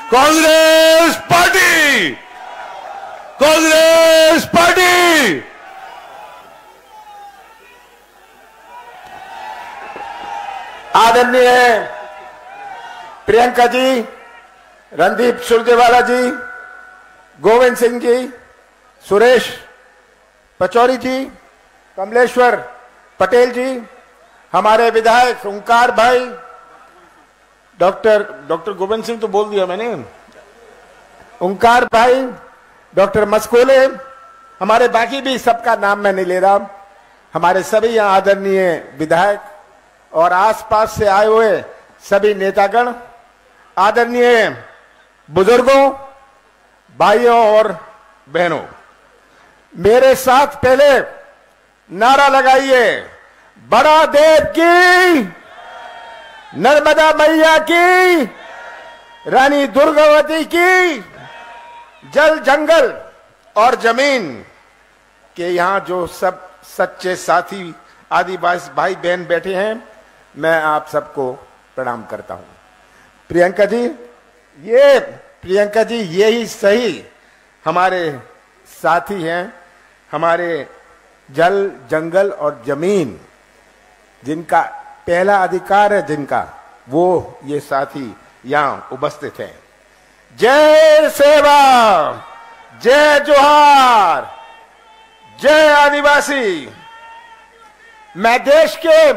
Congress party, Congress party. आदरणीय प्रियंका जी, रणदीप सुरजेवाला जी, गोविंद सिंह जी, सुरेश पचौरी जी, कमलेश्वर पटेल जी, हमारे विधायक ओंकार भाई, डॉक्टर गोविंद सिंह तो बोल दिया मैंने, ओंकार भाई, डॉक्टर मस्कोले, हमारे बाकी भी सबका नाम मैं नहीं ले रहा, हमारे सभी यहाँ आदरणीय विधायक और आसपास से आए हुए सभी नेतागण, आदरणीय बुजुर्गों, भाइयों और बहनों, मेरे साथ पहले नारा लगाइए, बड़ा देव की, नर्मदा मैया की, रानी दुर्गावती की। जल, जंगल और जमीन के यहाँ जो सब सच्चे साथी आदिवासी भाई बहन बैठे हैं, मैं आप सबको प्रणाम करता हूं। प्रियंका जी यही सही हमारे साथी हैं, हमारे जल, जंगल और जमीन जिनका पहला अधिकार है, जिनका वो ये साथी यहां उपस्थित हैं। जय सेवा, जय जोहार, जय आदिवासी। मैं देश के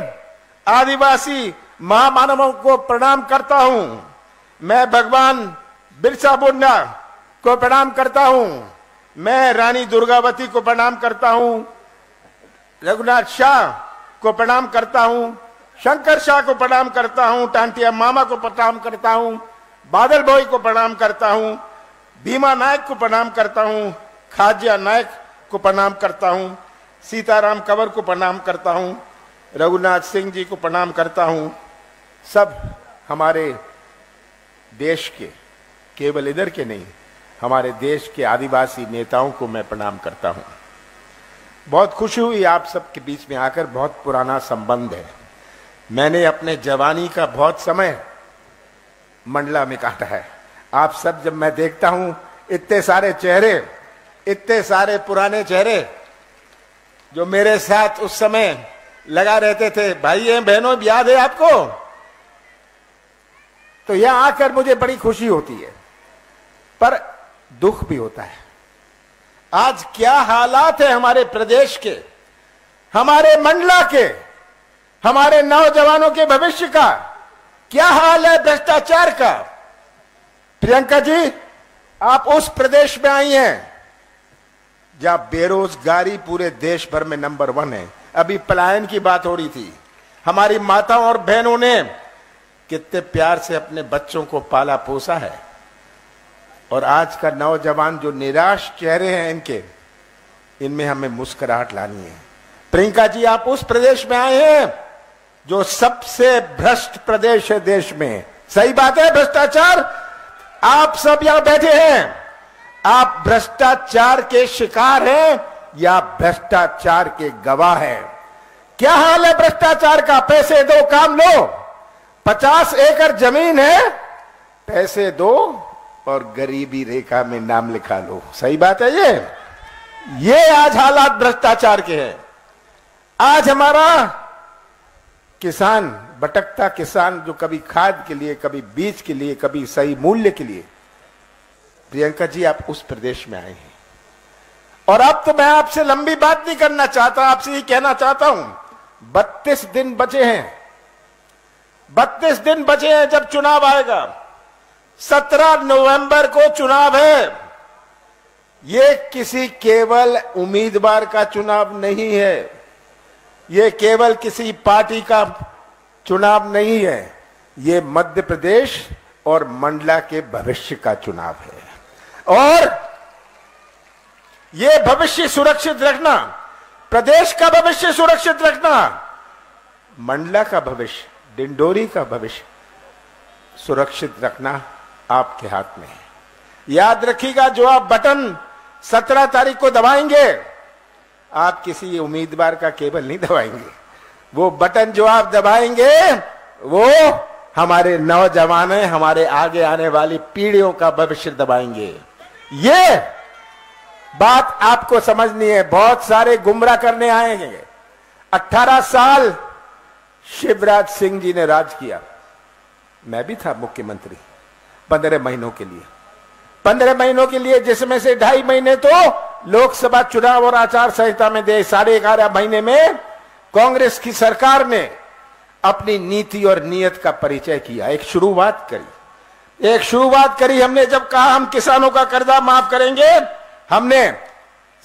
आदिवासी महामानवों को प्रणाम करता हूं। मैं भगवान बिरसा मुंडा को प्रणाम करता हूं। मैं रानी दुर्गावती को प्रणाम करता हूं, रघुनाथ शाह को प्रणाम करता हूं, शंकर शाह को प्रणाम करता हूं, टांटिया मामा को प्रणाम करता हूं, बादल भाई को प्रणाम करता हूं, भीमा नायक को प्रणाम करता हूं, खाजिया नायक को प्रणाम करता हूं, सीताराम कंवर को प्रणाम करता हूं, रघुनाथ सिंह जी को प्रणाम करता हूं। सब हमारे देश के, केवल इधर के नहीं, हमारे देश के आदिवासी नेताओं को मैं प्रणाम करता हूं। बहुत खुशी हुई आप सबके बीच में आकर, बहुत पुराना संबंध है। मैंने अपने जवानी का बहुत समय मंडला में काटा है। आप सब, जब मैं देखता हूं इतने सारे चेहरे, इतने सारे पुराने चेहरे जो मेरे साथ उस समय लगा रहते थे, भाई बहनों, याद है आपको? तो यहां आकर मुझे बड़ी खुशी होती है, पर दुख भी होता है। आज क्या हालात है हमारे प्रदेश के, हमारे मंडला के, हमारे नौजवानों के भविष्य का क्या हाल है, भ्रष्टाचार का। प्रियंका जी, आप उस प्रदेश में आई हैं जहां बेरोजगारी पूरे देश भर में नंबर 1 है। अभी पलायन की बात हो रही थी। हमारी माताओं और बहनों ने कितने प्यार से अपने बच्चों को पाला पोसा है, और आज का नौजवान जो निराश चेहरे हैं इनके, इनमें हमें मुस्कुराहट लानी है। प्रियंका जी, आप उस प्रदेश में आए हैं जो सबसे भ्रष्ट प्रदेश है देश में। सही बात है, भ्रष्टाचार। आप सब यहां बैठे हैं, आप भ्रष्टाचार के शिकार हैं या भ्रष्टाचार के गवाह हैं? क्या हाल है भ्रष्टाचार का? पैसे दो, काम लो। 50 एकड़ जमीन है, पैसे दो और गरीबी रेखा में नाम लिखा लो। सही बात है ये आज हालात भ्रष्टाचार के हैं। आज हमारा किसान, भटकता किसान, जो कभी खाद के लिए, कभी बीज के लिए, कभी सही मूल्य के लिए। प्रियंका जी, आप उस प्रदेश में आए हैं, और अब तो मैं आपसे लंबी बात नहीं करना चाहता, आपसे ही कहना चाहता हूं, 32 दिन बचे हैं, 32 दिन बचे हैं जब चुनाव आएगा। 17 नवंबर को चुनाव है। ये किसी केवल उम्मीदवार का चुनाव नहीं है, ये केवल किसी पार्टी का चुनाव नहीं है, ये मध्य प्रदेश और मंडला के भविष्य का चुनाव है। और ये भविष्य सुरक्षित रखना, प्रदेश का भविष्य सुरक्षित रखना, मंडला का भविष्य, डिंडोरी का भविष्य सुरक्षित रखना आपके हाथ में है। याद रखिएगा, जो आप बटन 17 तारीख को दबाएंगे, आप किसी उम्मीदवार का केवल नहीं दबाएंगे। वो बटन जो आप दबाएंगे वो हमारे नौजवान हमारे आगे आने वाली पीढ़ियों का भविष्य दबाएंगे। ये बात आपको समझनी है। बहुत सारे गुमराह करने आएंगे। 18 साल शिवराज सिंह जी ने राज किया, मैं भी था मुख्यमंत्री 15 महीनों के लिए। 15 महीनों के लिए, जिसमें से 2.5 महीने तो लोकसभा चुनाव और आचार संहिता में दे। 11.5 महीने में कांग्रेस की सरकार ने अपनी नीति और नीयत का परिचय किया। एक शुरुआत करी हमने। जब कहा हम किसानों का कर्जा माफ करेंगे, हमने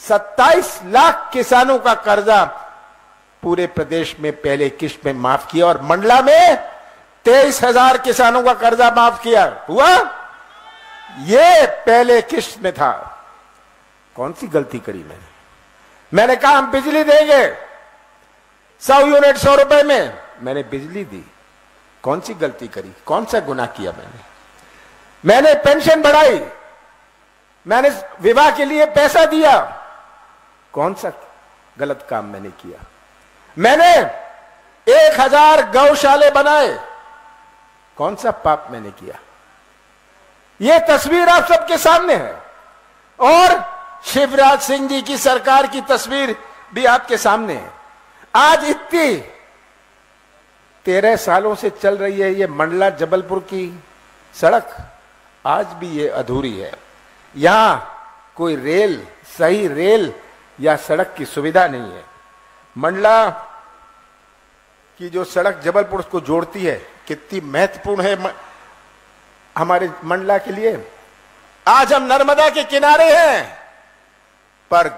27 लाख किसानों का कर्जा पूरे प्रदेश में पहले किश्त में माफ किया और मंडला में 23,000 किसानों का कर्जा माफ किया। हुआ ये पहले किश्त में था। कौन सी गलती करी मैंने कहा हम बिजली देंगे 100 यूनिट 100 रुपए में, मैंने बिजली दी। कौन सी गलती करी, कौन सा गुनाह किया मैंने पेंशन बढ़ाई, मैंने विवाह के लिए पैसा दिया। कौन सा गलत काम मैंने किया? मैंने 1000 गौशाले बनाए। कौन सा पाप मैंने किया? यह तस्वीर आप सबके सामने है और शिवराज सिंह जी की सरकार की तस्वीर भी आपके सामने है। आज इतनी 13 सालों से चल रही है ये मंडला जबलपुर की सड़क, आज भी ये अधूरी है। यहां कोई सही रेल या सड़क की सुविधा नहीं है। मंडला की जो सड़क जबलपुर को जोड़ती है कितनी महत्वपूर्ण है हमारे मंडला के लिए। आज हम नर्मदा के किनारे हैं पर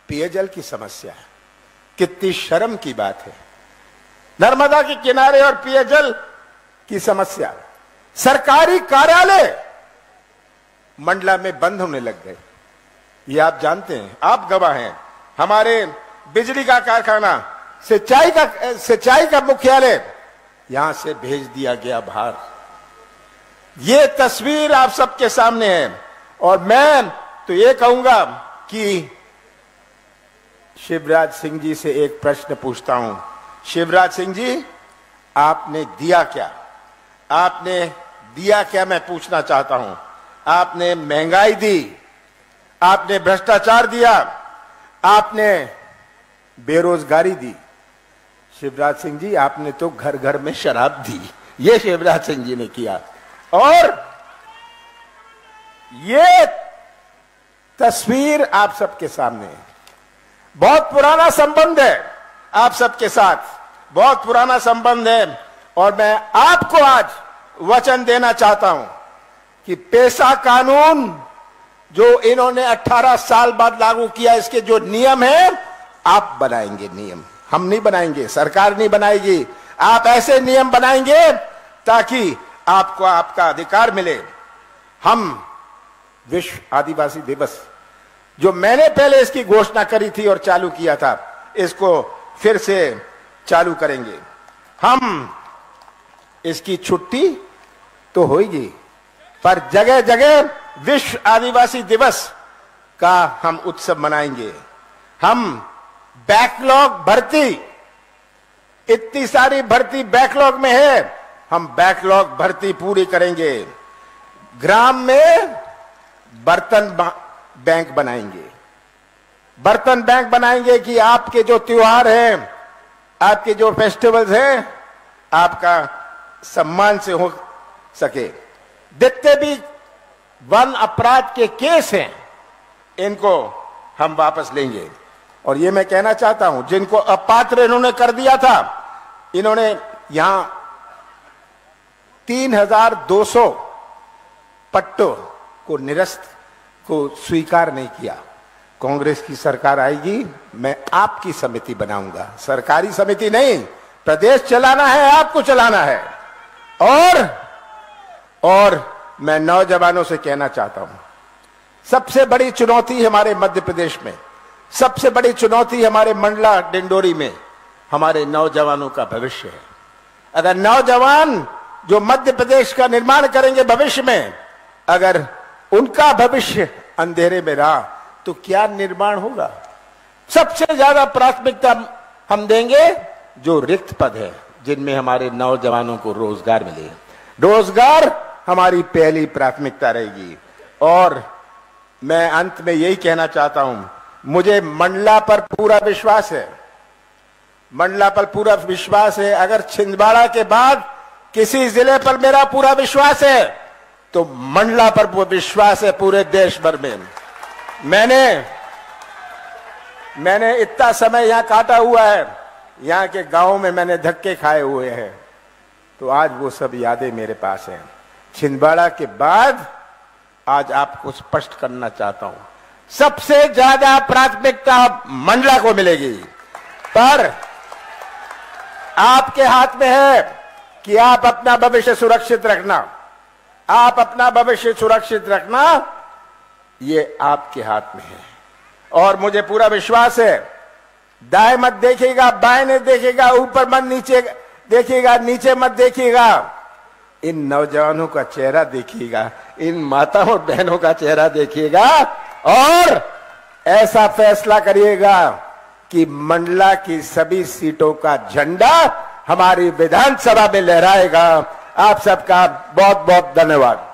पेयजल की समस्या है। कितनी शर्म की बात है, नर्मदा के किनारे और पेयजल की समस्या। सरकारी कार्यालय मंडला में बंद होने लग गए, ये आप जानते हैं, आप गवाह हैं। हमारे बिजली का कारखाना, सिंचाई का मुख्यालय यहां से भेज दिया गया बाहर। ये तस्वीर आप सबके सामने है और मैं तो ये कहूंगा कि शिवराज सिंह जी से एक प्रश्न पूछता हूं। शिवराज सिंह जी, आपने दिया क्या? आपने दिया क्या, मैं पूछना चाहता हूं। आपने महंगाई दी, आपने भ्रष्टाचार दिया, आपने बेरोजगारी दी। शिवराज सिंह जी, आपने तो घर घर में शराब दी। ये शिवराज सिंह जी ने किया। और ये तस्वीर आप सबके सामने है। बहुत पुराना संबंध है आप सबके साथ, बहुत पुराना संबंध है। और मैं आपको आज वचन देना चाहता हूं कि पेशा कानून जो इन्होंने 18 साल बाद लागू किया, इसके जो नियम है आप बनाएंगे। नियम हम नहीं बनाएंगे, सरकार नहीं बनाएगी। आप ऐसे नियम बनाएंगे ताकि आपको आपका अधिकार मिले। हम विश्व आदिवासी दिवस, जो मैंने पहले इसकी घोषणा करी थी और चालू किया था, इसको फिर से चालू करेंगे। हम इसकी छुट्टी तो होगी, पर जगह जगह विश्व आदिवासी दिवस का हम उत्सव मनाएंगे। हम बैकलॉग भर्ती, इतनी सारी भर्ती बैकलॉग में है, हम बैकलॉग भर्ती पूरी करेंगे। ग्राम में बर्तन बैंक बनाएंगे, बर्तन बैंक बनाएंगे कि आपके जो त्योहार हैं, आपके जो फेस्टिवल्स हैं, आपका सम्मान से हो सके। जितने भी वन अपराध के केस हैं, इनको हम वापस लेंगे। और ये मैं कहना चाहता हूं, जिनको अपात्र इन्होंने कर दिया था, इन्होंने यहां 3200 पट्टों को निरस्त को स्वीकार नहीं किया। कांग्रेस की सरकार आएगी, मैं आपकी समिति बनाऊंगा, सरकारी समिति नहीं। प्रदेश चलाना है, आपको चलाना है। और मैं नौजवानों से कहना चाहता हूं, सबसे बड़ी चुनौती हमारे मध्य प्रदेश में, सबसे बड़ी चुनौती हमारे मंडला डिंडोरी में हमारे नौजवानों का भविष्य है। अगर नौजवान जो मध्य प्रदेश का निर्माण करेंगे भविष्य में, अगर उनका भविष्य अंधेरे में रहा तो क्या निर्माण होगा? सबसे ज्यादा प्राथमिकता हम देंगे जो रिक्त पद है, जिनमें हमारे नौजवानों को रोजगार मिले। रोजगार हमारी पहली प्राथमिकता रहेगी। और मैं अंत में यही कहना चाहता हूं, मुझे मंडला पर पूरा विश्वास है, मंडला पर पूरा विश्वास है। अगर छिंदवाड़ा के बाद किसी जिले पर मेरा पूरा विश्वास है तो मंडला पर विश्वास है पूरे देश भर में। मैंने इतना समय यहां काटा हुआ है, यहां के गांव में मैंने धक्के खाए हुए हैं, तो आज वो सब यादें मेरे पास हैं। छिंदवाड़ा के बाद आज आपको स्पष्ट करना चाहता हूं, सबसे ज्यादा प्राथमिकता मंडला को मिलेगी, पर आपके हाथ में है कि आप अपना भविष्य सुरक्षित रखना, आप अपना भविष्य सुरक्षित रखना, ये आपके हाथ में है। और मुझे पूरा विश्वास है, दाएं मत देखिएगा, बाएं नहीं देखिएगा, ऊपर मत नीचे देखिएगा, नीचे मत देखिएगा, इन नौजवानों का चेहरा देखिएगा, इन माताओं और बहनों का चेहरा देखिएगा और ऐसा फैसला करिएगा कि मंडला की सभी सीटों का झंडा हमारी विधानसभा में लहराएगा। आप सबका बहुत बहुत धन्यवाद।